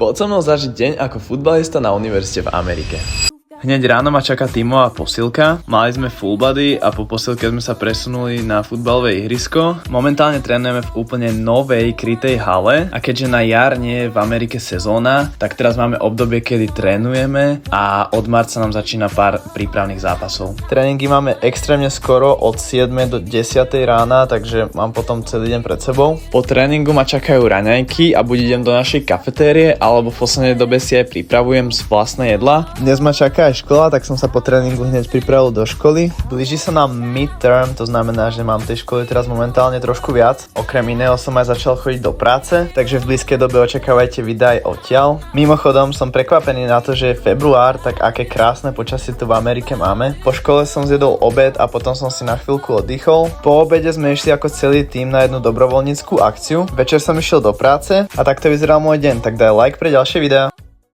Poď so mnou zažiť deň ako futbalista na univerzite v Amerike. Hneď ráno ma čaká tímová posilka, mali sme full body a po posilke sme sa presunuli na futbalové ihrisko. Momentálne trénujeme v úplne novej krytej hale a keďže na jar nie je v Amerike sezóna, tak teraz máme obdobie, kedy trénujeme a od marca nám začína pár prípravných zápasov. Tréningy máme extrémne skoro od 7 do 10 rána, takže mám potom celý deň pred sebou. Po tréningu ma čakajú raňajky a buď idem do našej kafetérie, alebo v poslednej dobe si aj pripravujem z vlastné jedla. Dnes ma čaká škola, tak som sa po tréningu hneď pripravil do školy. Blíži sa nám midterm, to znamená, že mám tej školy teraz momentálne trošku viac. Okrem iného som aj začal chodiť do práce, takže v blízkej dobe očakávajte videa aj odtiaľ. Mimochodom som prekvapený na to, že je február, tak aké krásne počasie tu v Amerike máme. Po škole som zjedol obed a potom som si na chvíľku oddychol. Po obede sme išli ako celý tím na jednu dobrovoľníckú akciu. Večer som išiel do práce a takto vyzeral môj deň, tak daj like pre ďalšie videá.